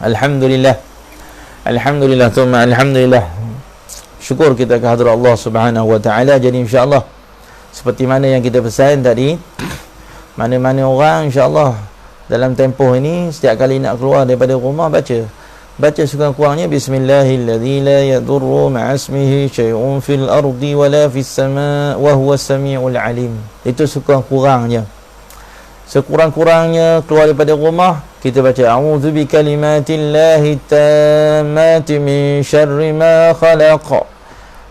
Alhamdulillah. Alhamdulillah, thumma alhamdulillah. Syukur kita ke hadrat Allah Subhanahu wa taala. Jadi insya-Allah seperti mana yang kita pesan tadi, mana-mana orang insya-Allah dalam tempoh ini setiap kali nak keluar daripada rumah baca sekurang-kurangnya bismillahilladzi la yadurru ma'asmihi syai'un fil ardi wala fis sama' wa huwas samiul alim. Itu sekurang-kurangnya keluar daripada rumah kita baca a'udzu bikalimatillahi tammati min syarri ma khalaq,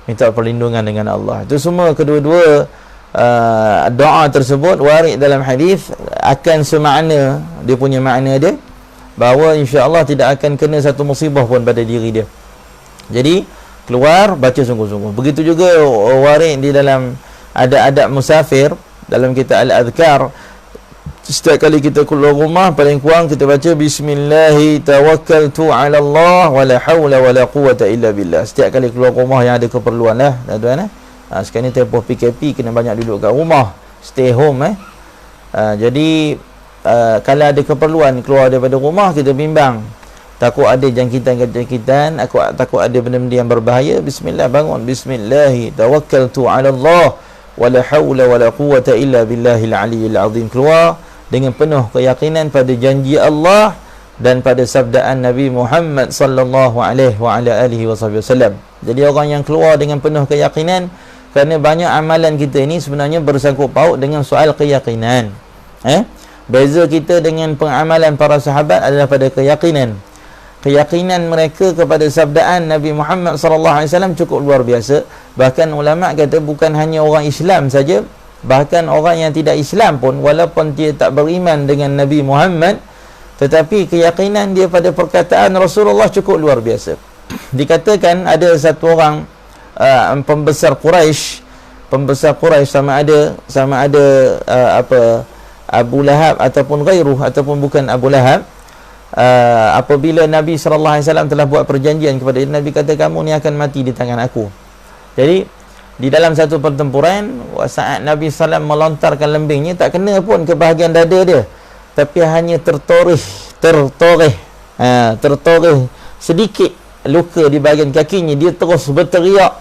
minta perlindungan dengan Allah. Itu semua kedua-dua doa tersebut warid dalam hadis akan semakna, dia punya makna dia bahawa insya-Allah tidak akan kena satu musibah pun pada diri dia. Jadi keluar baca sungguh-sungguh. Begitu juga warid di dalam adab musafir dalam kitab al-adhkar, setiap kali kita keluar rumah paling kurang kita baca bismillahi tawakkaltu 'ala Allah wa la haula wa la quwwata illa billah. Setiap kali keluar rumah yang ada keperluan lah tuan-tuan. Sekarang ni tempoh PKP kena banyak duduk kat rumah, stay home jadi kalau ada keperluan keluar daripada rumah kita bimbang, takut ada jangkitan, takut ada benda-benda yang berbahaya. Bismillah, bangun bismillahi tawakkaltu 'ala Allah wa la haula wa la quwwata illa billahil aliyyil azim. Keluar dengan penuh keyakinan pada janji Allah dan pada sabdaan Nabi Muhammad sallallahu alaihi wa ala alihi wasallam. Jadi orang yang keluar dengan penuh keyakinan, kerana banyak amalan kita ini sebenarnya bersangkut paut dengan soal keyakinan. Beza kita dengan pengamalan para sahabat adalah pada keyakinan. Keyakinan mereka kepada sabdaan Nabi Muhammad sallallahu alaihi wasallam cukup luar biasa. Bahkan ulama kata bukan hanya orang Islam saja, bahkan orang yang tidak Islam pun walaupun dia tak beriman dengan Nabi Muhammad, tetapi keyakinan dia pada perkataan Rasulullah cukup luar biasa. Dikatakan ada satu orang pembesar Quraisy sama ada Abu Lahab ataupun ghairuh ataupun bukan Abu Lahab, apabila Nabi sallallahu alaihi wasallam telah buat perjanjian kepada dia, Nabi kata kamu ni akan mati di tangan aku. Jadi di dalam satu pertempuran saat Nabi sallallahu melontarkan lembingnya tak kena pun ke bahagian dada dia, tapi hanya tertoreh sedikit luka di bahagian kakinya. Dia terus berteriak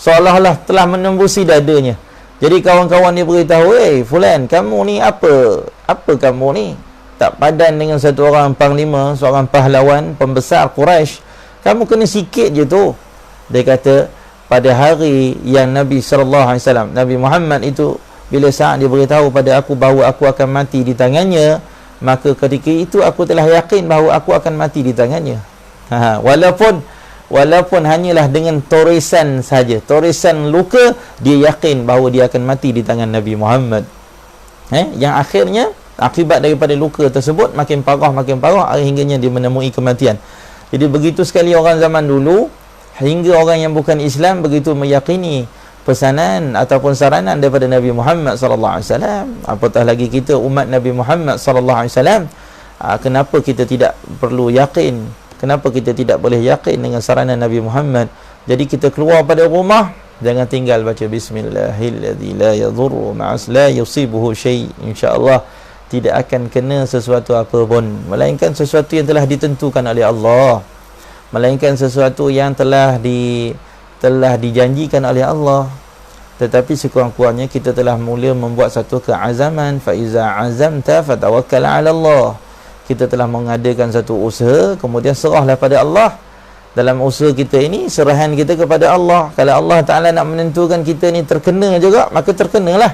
seolah-olah telah menembusi dadanya. Jadi kawan-kawan dia beritahu, fulan, kamu ni apa kamu ni? Tak padan dengan satu orang panglima, seorang pahlawan, pembesar Quraisy. Kamu kena sikit je tu. Dia kata, pada hari yang Nabi sallallahu alaihi wasallam, Nabi Muhammad itu, bila saat dia beritahu pada aku bahawa aku akan mati di tangannya, maka ketika itu aku telah yakin bahawa aku akan mati di tangannya. Walaupun hanyalah dengan toresan saja, toresan luka, dia yakin bahawa dia akan mati di tangan Nabi Muhammad. Yang akhirnya akibat daripada luka tersebut makin parah hingganya dia menemui kematian. Jadi begitu sekali orang zaman dulu, hingga orang yang bukan Islam begitu meyakini pesanan ataupun saranan daripada Nabi Muhammad sallallahu alaihi wasallam. Apatah lagi kita umat Nabi Muhammad sallallahu alaihi wasallam, kenapa kita tidak perlu yakin? Kenapa kita tidak boleh yakin dengan saranan Nabi Muhammad? Jadi kita keluar pada rumah, jangan tinggal baca bismillahilladzi la yadurru ma'as la yusibuhu syai'. Insya-Allah tidak akan kena sesuatu apa pun, melainkan sesuatu yang telah ditentukan oleh Allah, melainkan sesuatu yang telah dijanjikan oleh Allah. Tetapi sekurang-kurangnya kita telah mula membuat satu keazaman, fa iza azamta fatawakkal 'ala Allah. Kita telah mengadakan satu usaha, kemudian serahlah pada Allah. Dalam usaha kita ini, serahan kita kepada Allah. Kalau Allah Ta'ala nak menentukan kita ni terkena juga, maka terkenalah.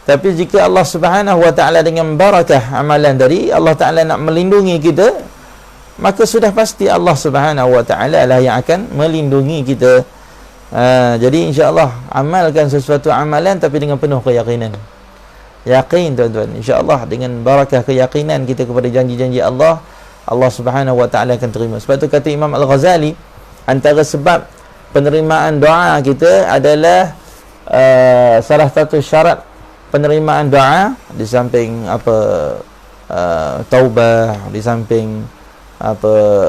Tapi jika Allah Subhanahu Wa Ta'ala dengan barakah amalan dari Allah Ta'ala nak melindungi kita, maka sudah pasti Allah Subhanahu Wa Ta'ala lah yang akan melindungi kita. Jadi insya-Allah amalkan sesuatu amalan tapi dengan penuh keyakinan. Yakin tuan-tuan, insya-Allah dengan barakah keyakinan kita kepada janji-janji Allah, Allah Subhanahu Wa Ta'ala akan terima. Sebab tu kata Imam Al-Ghazali, antara sebab penerimaan doa kita adalah salah satu syarat penerimaan doa, di samping taubah, di samping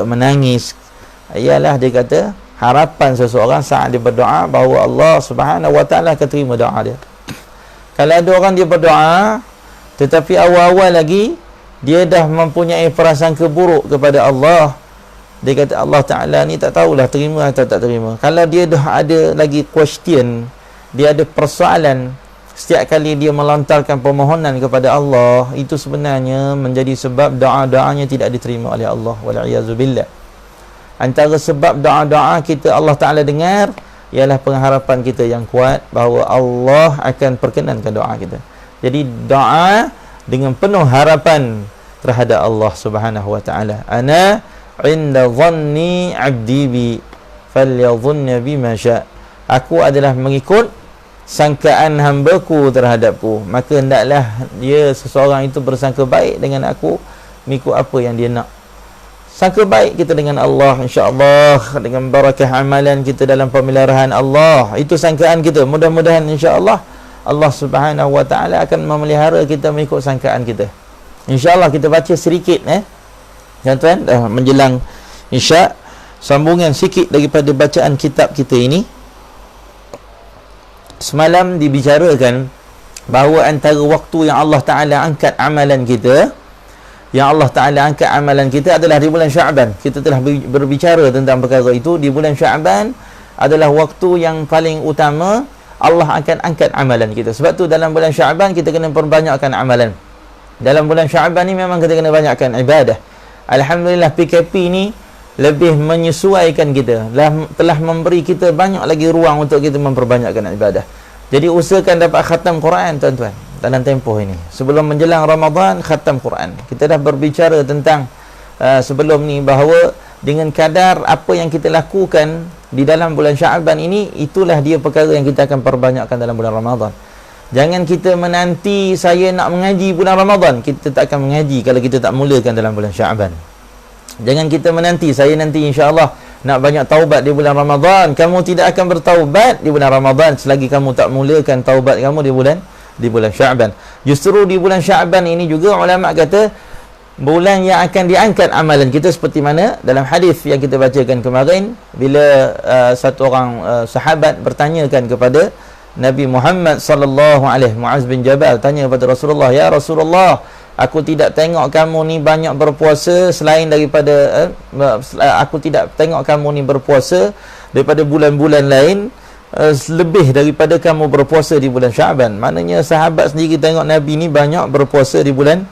menangis, ialah dia kata harapan seseorang saat dia berdoa bahawa Allah Subhanahu Wa Ta'ala akan terima doa dia. Kalau ada orang dia berdoa tetapi awal-awal lagi dia dah mempunyai prasangka buruk kepada Allah. Dia kata Allah Ta'ala ni tak tahulah terima atau tak terima. Kalau dia dah ada lagi question, dia ada persoalan setiap kali dia melontarkan permohonan kepada Allah, itu sebenarnya menjadi sebab doa-doanya tidak diterima oleh Allah. Wal'iyazubillah. Antara sebab doa-doa kita Allah Ta'ala dengar ialah pengharapan kita yang kuat bahawa Allah akan perkenankan doa kita. Jadi doa dengan penuh harapan terhadap Allah Subhanahu wa Ta'ala. Ana inda dhanni 'abdi bi falyadhunna bima sya'. Aku adalah mengikut sangkaan hamba-Ku terhadapku, maka hendaklah dia seseorang itu bersangka baik dengan aku, mengikut apa yang dia nak. Sangka baik kita dengan Allah, insya-Allah, dengan barakah amalan kita dalam pemeliharaan Allah. Itu sangkaan kita. Mudah-mudahan insya-Allah Allah Subhanahu wa Ta'ala akan memelihara kita mengikut sangkaan kita. InsyaAllah kita baca sedikit tuan-tuan, dah menjelang Isya', sambungan sikit daripada bacaan kitab kita ini. Semalam dibicarakan bahawa antara waktu yang Allah Ta'ala angkat amalan kita, adalah di bulan Sya'ban. Kita telah berbicara tentang perkara itu. Di bulan Sya'ban adalah waktu yang paling utama Allah akan angkat amalan kita. Sebab tu dalam bulan Sya'ban kita kena perbanyakkan amalan. Dalam bulan Sya'ban ni memang kita kena banyakkan ibadah. Alhamdulillah PKP ni lebih menyesuaikan kita, telah memberi kita banyak lagi ruang untuk kita memperbanyakkan ibadah. Jadi usahakan dapat khatam Quran tuan-tuan dalam tempoh ini. Sebelum menjelang Ramadan, khatam Quran. Kita dah berbicara tentang sebelum ni bahawa dengan kadar apa yang kita lakukan di dalam bulan Sya'ban ini, itulah dia perkara yang kita akan perbanyakkan dalam bulan Ramadan. Jangan kita menanti saya nak mengaji bulan Ramadan, kita tak akan mengaji kalau kita tak mulakan dalam bulan Sya'ban. Jangan kita menanti saya nanti insya-Allah nak banyak taubat di bulan Ramadan. Kamu tidak akan bertaubat di bulan Ramadan selagi kamu tak mulakan taubat kamu di bulan Sya'ban. Justru di bulan Sya'ban ini juga ulama kata bulan yang akan diangkat amalan kita, seperti mana dalam hadis yang kita bacakan kemarin, bila satu orang sahabat bertanyakan kepada Nabi Muhammad sallallahu alaihi Muaz bin Jabal tanya kepada Rasulullah, "Ya Rasulullah, aku tidak tengok kamu ni banyak berpuasa selain daripada aku tidak tengok kamu ni berpuasa daripada bulan-bulan lain lebih daripada kamu berpuasa di bulan Sya'ban." Maknanya sahabat sendiri tengok Nabi ni banyak berpuasa di bulan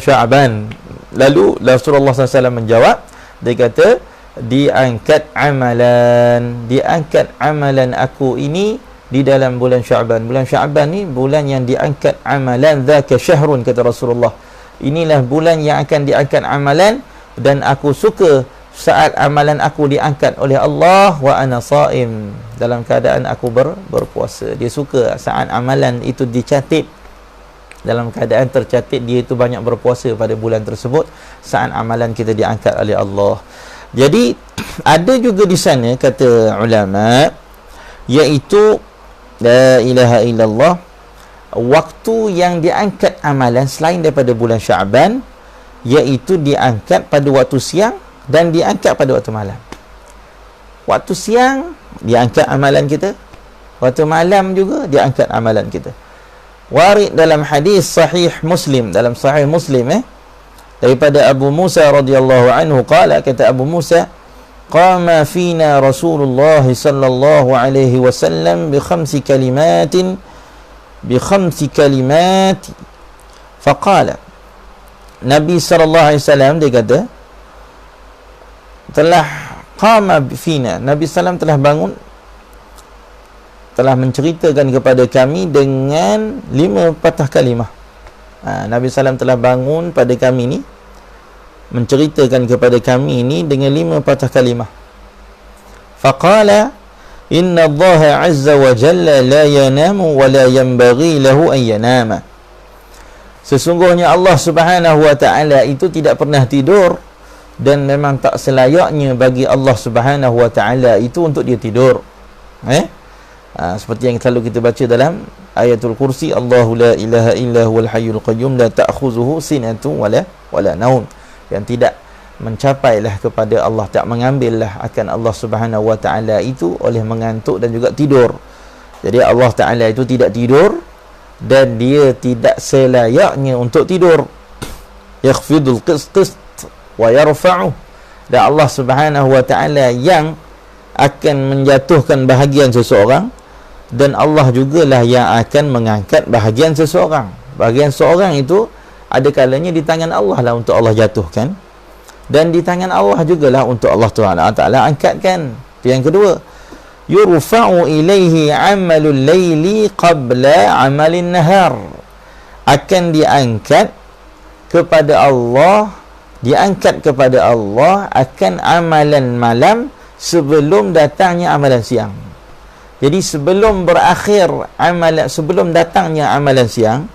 Sya'ban. Lalu Rasulullah SAW menjawab, dia kata, diangkat amalan aku ini di dalam bulan Sya'ban. Bulan Sya'ban ni bulan yang diangkat amalan, dzaka syahrun, kata Rasulullah. Inilah bulan yang akan diangkat amalan, dan aku suka saat amalan aku diangkat oleh Allah wa ana shaim, dalam keadaan aku berpuasa. Dia suka saat amalan itu dicatat, dalam keadaan tercatat dia itu banyak berpuasa pada bulan tersebut, saat amalan kita diangkat oleh Allah. Jadi ada juga di sana kata ulama, iaitu la ilaha illallah, waktu yang diangkat amalan selain daripada bulan Sya'ban, iaitu diangkat pada waktu siang dan diangkat pada waktu malam. Waktu siang diangkat amalan kita, waktu malam juga diangkat amalan kita. Warid dalam hadis sahih Muslim, dalam sahih Muslim daripada Abu Musa radhiyallahu anhu qala, kata Abu Musa, qama fina Rasulullah sallallahu alaihi wasallam bi khamsi kalimat faqala, Nabi sallallahu alaihi wasallam dia kata telah qama fina, Nabi sallam telah bangun, telah menceritakan kepada kami dengan 5 patah kalimah. Nabi sallam telah bangun pada kami ni, menceritakan kepada kami ini dengan 5 patah kalimah. Faqala, inna Allah azza wa jalla la yanamu wa la yanbaghi lahu an yanama. Sesungguhnya Allah Subhanahu wa ta'ala itu tidak pernah tidur, dan memang tak selayaknya bagi Allah Subhanahu wa ta'ala itu untuk dia tidur. Seperti yang selalu kita baca dalam ayatul kursi, Allahu la ilaha illa huwal hayyul qayyum la ta'khuzuhu sinatun wala naum, yang tidak mencapailah kepada Allah, tak mengambillah akan Allah Subhanahu wa ta'ala itu oleh mengantuk dan juga tidur. Jadi Allah Ta'ala itu tidak tidur dan dia tidak selayaknya untuk tidur. yakhfidul qist wa yarfa'u. Dan Allah Subhanahu wa taala yang akan menjatuhkan bahagian seseorang, dan Allah jugalah yang akan mengangkat bahagian seseorang. Bahagian seorang itu ada kalanya di tangan Allah lah untuk Allah jatuhkan, dan di tangan Allah jugalah untuk Allah Taala angkatkan. Itu yang kedua. Yurfa'u ilaihi 'amalul laili qabla 'amalin nahar. Akan diangkat kepada Allah, diangkat kepada Allah akan amalan malam sebelum datangnya amalan siang. Jadi sebelum berakhir amalan, sebelum datangnya amalan siang,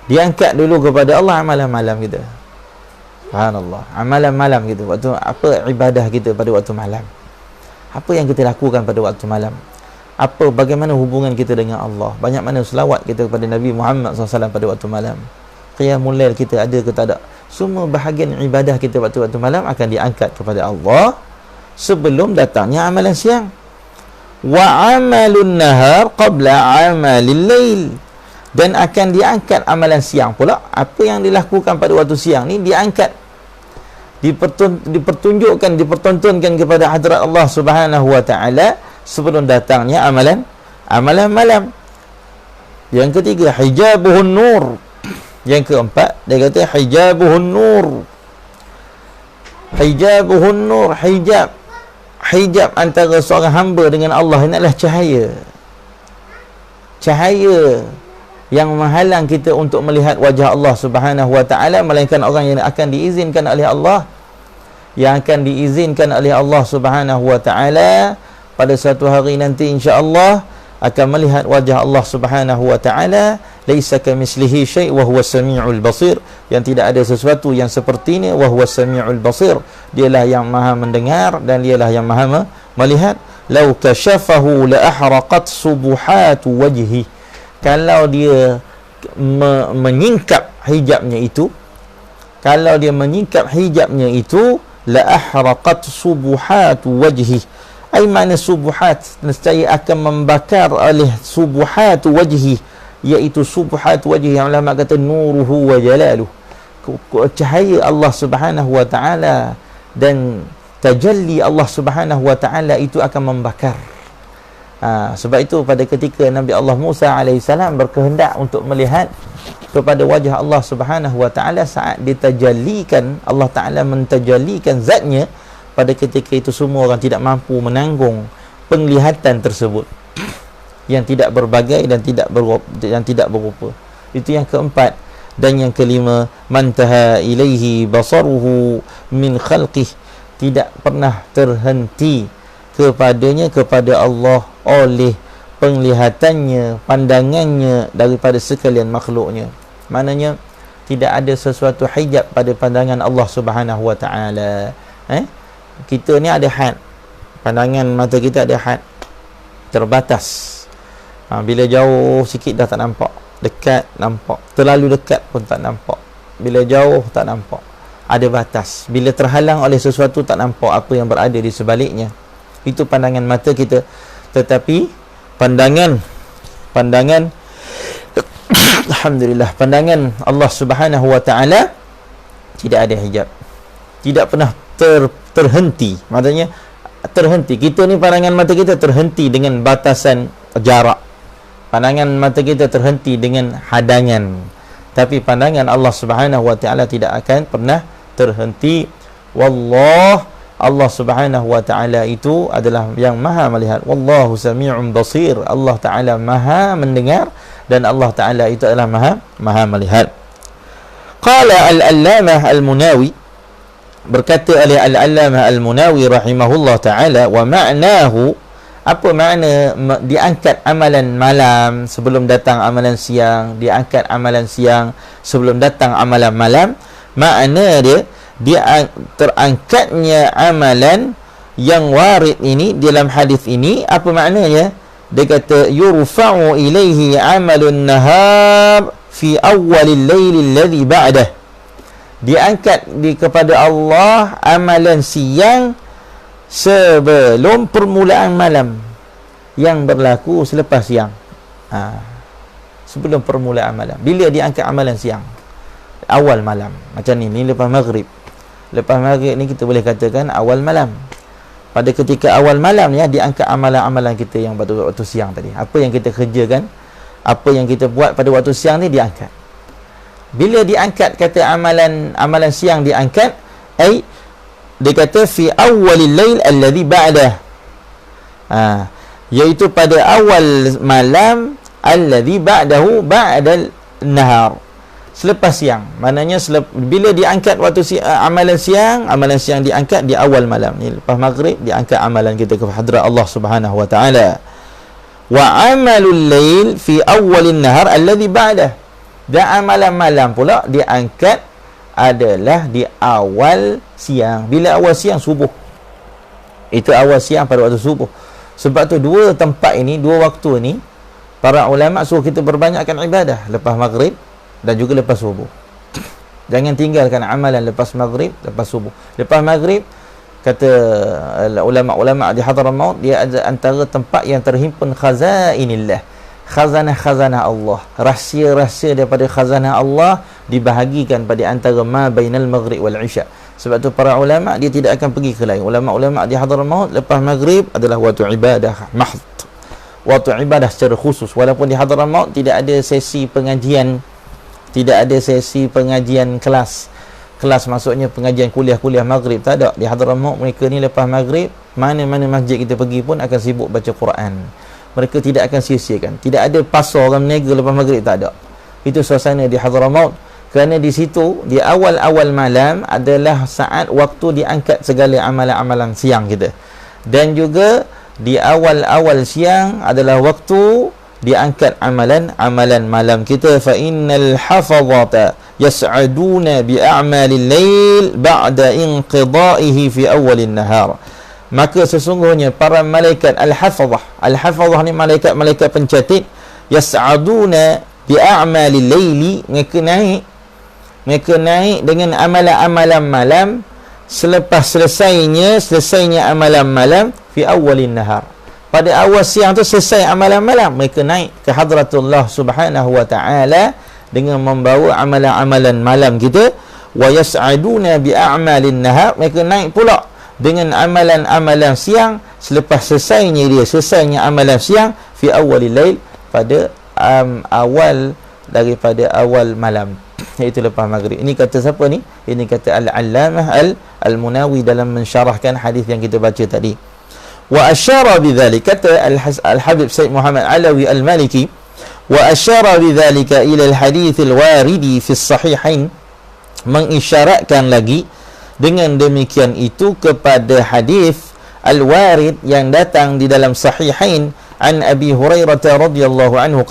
diangkat dulu kepada Allah amalan malam kita. Subhanallah, amalan malam kita. Waktu apa ibadah kita pada waktu malam? Apa yang kita lakukan pada waktu malam? Apa, bagaimana hubungan kita dengan Allah? Banyak mana selawat kita kepada Nabi Muhammad SAW pada waktu malam? Qiyamul lail kita ada ke tak ada? Semua bahagian ibadah kita waktu malam akan diangkat kepada Allah sebelum datangnya amalan siang. Wa amalun nahar qabla amalil lail. Dan akan diangkat amalan siang pula. Apa yang dilakukan pada waktu siang ni diangkat, dipertontonkan kepada hadrat Allah Subhanahu wa taala sebelum datangnya amalan malam. Yang ketiga, hijabuhun nur. Yang keempat, dia kata hijabuhun nur. Hijabuhun nur, hijab antara seorang hamba dengan Allah ini adalah cahaya. Cahaya yang menghalang kita untuk melihat wajah Allah Subhanahu wa taala, melainkan orang yang akan diizinkan oleh Allah, yang akan diizinkan oleh Allah Subhanahu wa taala pada satu hari nanti insya-Allah akan melihat wajah Allah Subhanahu wa taala. Laisa kamitslihi syai' wa huwas samiul basir. Yang tidak ada sesuatu yang sepertinya, wa huwas samiul basir. Dialah yang Maha mendengar dan dialah yang Maha melihat. Lau kashafahu la ahraqat subuhat wajhi. Kalau dia menyingkap hijabnya itu, kalau dia menyingkap hijabnya itu, la ahraqat subuhat wajhi. Ai mana subuhat, nescaya akan membakar oleh subuhat wajhi, iaitu subuhat wajhi yang ulama kata nuruhu wa jalaluh, cahaya Allah Subhanahu wa taala dan tajalli Allah Subhanahu wa taala itu akan membakar. Sebab itu pada ketika Nabi Allah Musa alaihissalam berkehendak untuk melihat kepada wajah Allah Subhanahu wa taala, saat ditajallikan Allah taala mentajallikan zatnya, pada ketika itu semua orang tidak mampu menanggung penglihatan tersebut yang tidak berbagai dan tidak berupa. Itu yang keempat. Dan yang kelima, mantaha ilaihi basaruhu min khalqih. Tidak pernah terhenti kepadanya, kepada Allah, oleh penglihatannya, pandangannya daripada sekalian makhluknya. Maknanya tidak ada sesuatu hijab pada pandangan Allah Subhanahu wa taala. Kita ni ada had. Pandangan mata kita ada had, terbatas. Bila jauh sikit dah tak nampak, dekat nampak, terlalu dekat pun tak nampak, bila jauh tak nampak, ada batas. Bila terhalang oleh sesuatu tak nampak apa yang berada di sebaliknya. Itu pandangan mata kita. Tetapi pandangan alhamdulillah, pandangan Allah Subhanahu wa taala tidak ada hijab, tidak pernah terhenti. Maksudnya terhenti. Kita ni pandangan mata kita terhenti dengan batasan jarak. Pandangan mata kita terhenti dengan hadangan. Tapi pandangan Allah Subhanahu wa taala tidak akan pernah terhenti. Wallah, Allah Subhanahu wa taala itu adalah yang Maha melihat. Wallahu sami'un basir. Allah taala Maha mendengar dan Allah taala itu adalah Maha melihat. Qala al-Allamah al-Munawi, berkata oleh al-Allamah al-Munawi rahimahullah taala, wa ma'nahu, apa makna diangkat amalan malam sebelum datang amalan siang, diangkat amalan siang sebelum datang amalan malam? Makna dia terangkatnya amalan yang warid ini dalam hadis ini. Apa maknanya? Dia kata yurfa'u ilaihi amalun nahar fi awwalil lail alladhi ba'dah. Diangkat kepada Allah amalan siang sebelum permulaan malam yang berlaku selepas siang. Sebelum permulaan malam, bila diangkat amalan siang, awal malam. Macam ni lepas maghrib. Lepas maghrib ni kita boleh katakan awal malam. Pada ketika awal malam ya, diangkat amalan-amalan kita yang pada waktu siang tadi. Apa yang kita kerjakan, apa yang kita buat pada waktu siang ni diangkat. Bila diangkat, kata amalan siang diangkat, dia kata fi awwalil lail alladhi ba'dah. Iaitu pada awal malam alladhi ba'dahu ba'dal nahar. Selepas siang. Maknanya bila diangkat waktu amalan siang diangkat di awal malam. Ni lepas maghrib diangkat amalan kita ke hadrat Allah Subhanahu wa taala. Wa amalul lail fi awwalin nahar alladhi ba'dah. Dan amalan malam pula diangkat adalah di awal siang. Bila awal siang? Subuh. Itu awal siang pada waktu subuh. Sebab tu dua tempat ini, dua waktu ni, para ulama suruh kita berbanyakkan ibadah lepas maghrib dan juga lepas subuh. Jangan tinggalkan amalan lepas maghrib, lepas subuh. Lepas maghrib, kata ulama-ulama di Hadramaut, dia ada antara tempat yang terhimpun khazainillah, khazanah-khazanah Allah, rahsia-rahsia daripada khazanah Allah dibahagikan pada antara ma bainal maghrib wal isya. Sebab tu para ulama dia tidak akan pergi ke lain. Ulama-ulama di Hadramaut lepas maghrib adalah waktu ibadah mahd, waktu ibadah secara khusus. Walaupun di Hadramaut tidak ada sesi pengajian, tidak ada sesi pengajian kelas maksudnya pengajian kuliah maghrib, tak ada. Di Hadramaut mereka ni lepas maghrib, mana-mana masjid kita pergi pun akan sibuk baca Quran. Mereka tidak akan sia-siakan. Tidak ada pasar orang berniaga lepas maghrib, tak ada. Itu suasana di Hadramaut. Kerana di situ, di awal-awal malam adalah saat waktu diangkat segala amalan-amalan siang kita. Dan juga di awal-awal siang adalah waktu diangkat amalan-amalan malam kita. Fa innal hafazata yas'aduna bi a'malil lail ba'da inqidaihi fi awwalin nahar. Maka sesungguhnya para malaikat al-hafazah ni malaikat-malaikat pencatat, yas'aduna bi a'malil laili, mereka naik dengan amalan-amalan malam selepas selesainya amalan malam fi awwalin nahar. Pada awal siang tu selesai amalan malam, mereka naik ke hadratullah Subhanahu wa taala dengan membawa amalan-amalan malam kita. Wa yas'aduna bi a'malin nahar, mereka naik pula dengan amalan-amalan siang selepas selesainya amalan siang fi awwalil lail, pada daripada awal malam, iaitu lepas maghrib. Ini kata siapa ni? Ini kata Al-Allamah Al-Munawi dalam mensyarahkan hadis yang kita baca tadi. Wa asyara bidzalika, kata Al-Habib Said Muhammad Alawi Al-Maliki, wa asyara bidzalika ila al-hadits al-waridi fi as-sahihain, mengisyaratkan lagi dengan demikian itu kepada hadis al-warid yang datang di dalam sahihain an Abi Hurairah radhiyallahu anhu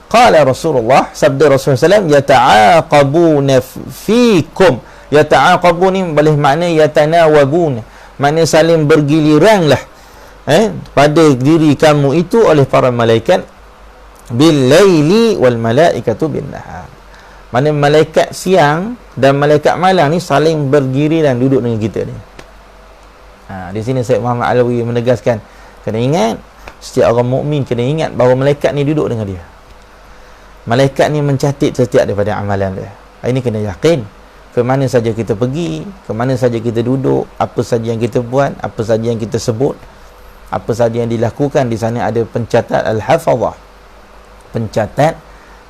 qala Rasulullah, sabda Rasulullah SAW, yata'aqabuna fikum. Yata'aqabun ni boleh makna yatanawabun, makna saling bergiliran lah pada diri kamu itu oleh para malaikat, bil laili wal malaikatu bin nahar. Mana malaikat siang dan malaikat malam ni saling bergiliran duduk dengan kita ni. Di sini Syed Muhammad Alawi menegaskan, kena ingat, setiap orang mukmin kena ingat bahawa malaikat ni duduk dengan dia. Malaikat ni mencatat setiap daripada amalan dia. Ini kena yakin. Ke mana saja kita pergi, ke mana saja kita duduk, apa saja yang kita buat, apa saja yang kita sebut, apa saja yang dilakukan, di sana ada pencatat al-hafazah, pencatat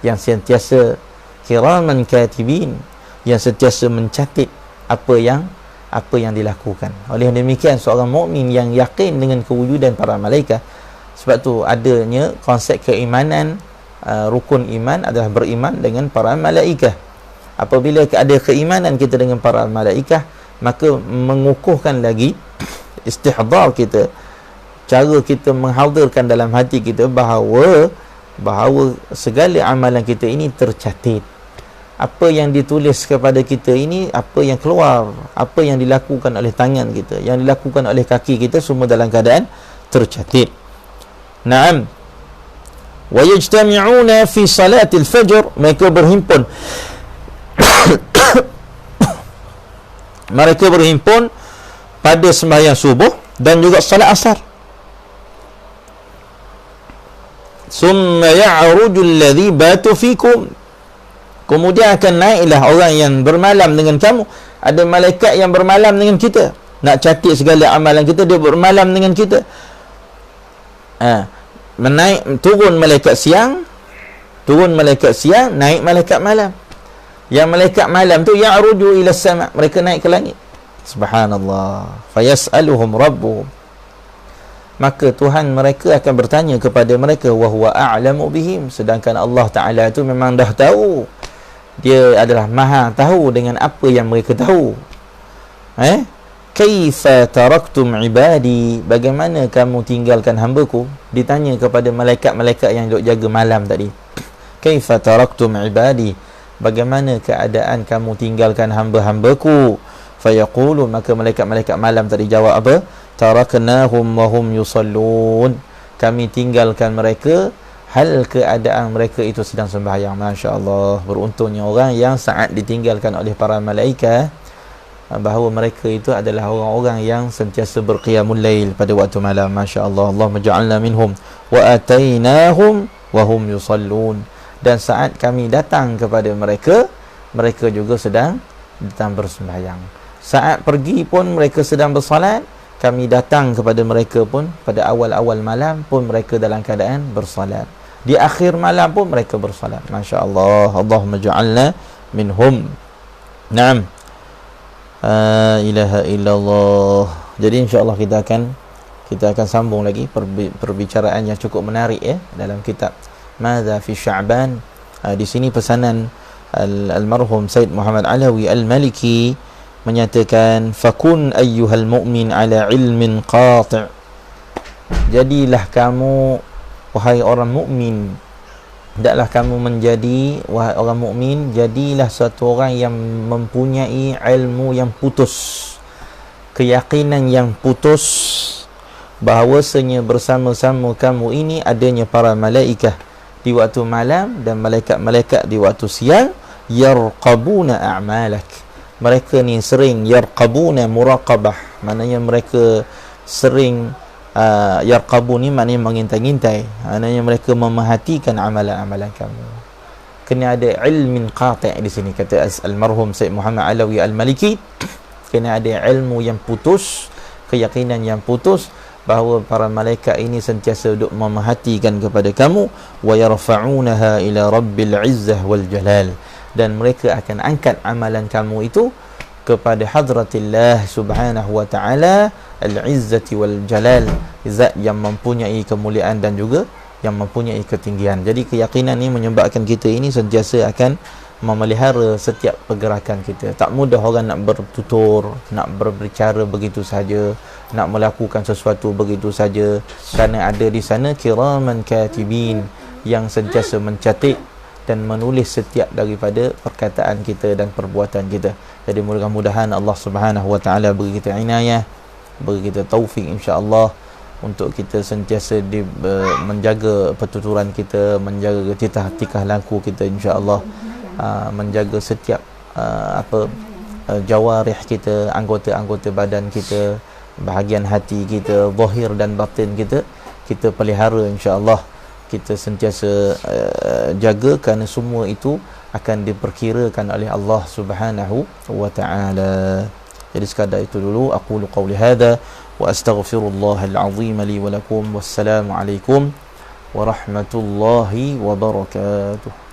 yang sentiasa kiraman katibin, yang sentiasa mencatat apa yang dilakukan. Oleh demikian, seorang mukmin yang yakin dengan kewujudan para malaikat, sebab tu adanya konsep keimanan, rukun iman adalah beriman dengan para malaikat. Apabila ada keimanan kita dengan para malaikat, maka mengukuhkan lagi istihdar kita, cara kita menghadirkan dalam hati kita bahawa segala amalan kita ini tercatat. Apa yang ditulis kepada kita ini, apa yang keluar, apa yang dilakukan oleh tangan kita, yang dilakukan oleh kaki kita, semua dalam keadaan tercatat. Naam. Wa yajtami'una fi salatil fajr, mereka berhimpun pada sembahyang subuh dan juga salat asar. Summa ya'ruju alladhi batu fikum, Kemudian akan naiklah orang yang bermalam dengan kamu. Ada malaikat yang bermalam dengan kita, nak catat segala amalan kita, dia bermalam dengan kita. Turun malaikat siang, naik malaikat malam. Yang malaikat malam tu ya'ruju ila sama, mereka naik ke langit. Subhanallah. Fayas'aluhum rabbuhum, maka Tuhan mereka akan bertanya kepada mereka, wa huwa a'lamu bihim, sedangkan Allah Ta'ala itu memang dah tahu. Dia adalah maha tahu dengan apa yang mereka tahu. Kaifa taraktum ibadi, bagaimana kamu tinggalkan hamba-Ku? Ditanya kepada malaikat-malaikat yang duk jaga malam tadi. Kaifa taraktum ibadi, bagaimana keadaan kamu tinggalkan hamba-hamba-Ku? Fayaqulu, maka malaikat-malaikat malam tadi jawab apa? Taraknahum wa hum yusallun, kami tinggalkan mereka hal keadaan mereka itu sedang sembahyang. Masya-Allah, beruntungnya orang yang saat ditinggalkan oleh para malaikat, bahawa mereka itu adalah orang-orang yang sentiasa berqiyamul lail pada waktu malam. Masya-Allah, Allahumma ja'alna minhum wa atainahum wa hum yusallun, dan saat kami datang kepada mereka, mereka juga sedang bersembahyang. Saat pergi pun mereka sedang bersolat, kami datang kepada mereka pun pada awal-awal malam pun mereka dalam keadaan bersolat. Di akhir malam pun mereka bersolat. Masya-Allah, Allahumma ja'alna minhum. Naam. Ilaha illallah. Jadi insya-Allah kita akan sambung lagi perbicaraan yang cukup menarik dalam kitab Madza fi Sya'ban. Di sini pesanan almarhum Said Muhammad Alawi Al-Maliki menyatakan, fakun ayyuhal mu'min ala ilmin qati', jadilah kamu wahai orang mukmin, hendaklah kamu menjadi wahai orang mukmin, jadilah suatu orang yang mempunyai ilmu yang putus, keyakinan yang putus, bahawasanya bersama-sama kamu ini adanya para malaikat di waktu malam dan malaikat-malaikat di waktu siang, yarqabuna a'malak. Mereka ni sering yarqabuna muraqabah, maknanya mereka sering yarqabu ni maknanya mengintai-intai, maknanya mereka memerhatikan amalan-amalan kamu. Kena ada ilmin qati' di sini, kata almarhum Said Muhammad Alawi Al-Maliki, kena ada ilmu yang putus, keyakinan yang putus, bahawa para malaikat ini sentiasa duk memerhatikan kepada kamu, wa yarfa'unaha ila rabbil izzah wal jalal, dan mereka akan angkat amalan kamu itu kepada hadratillah subhanahu wa ta'ala, al-izzati wal jalal, zat yang mempunyai kemuliaan dan juga yang mempunyai ketinggian. Jadi keyakinan ini menyebabkan kita ini sentiasa akan memelihara setiap pergerakan kita. Tak mudah orang nak bertutur, nak berbicara begitu saja, nak melakukan sesuatu begitu saja, kerana ada di sana kiraman katibin yang sentiasa mencatat dan menulis setiap daripada perkataan kita dan perbuatan kita. Jadi mudah-mudahan Allah Subhanahu wa taala beri kita inayah, beri kita taufik insya-Allah untuk kita sentiasa menjaga pertuturan kita, menjaga tikah laku kita insya-Allah, menjaga setiap jawarih kita, anggota-anggota badan kita, bahagian hati kita, zahir dan batin kita pelihara insya-Allah. Kita sentiasa jaga, kerana semua itu akan diperkirakan oleh Allah Subhanahu wa taala. Jadi sekadar itu dulu, aqulu qawli hadha wa astaghfirullahal azim li wa lakum. Wassalamu alaikum warahmatullahi wabarakatuh.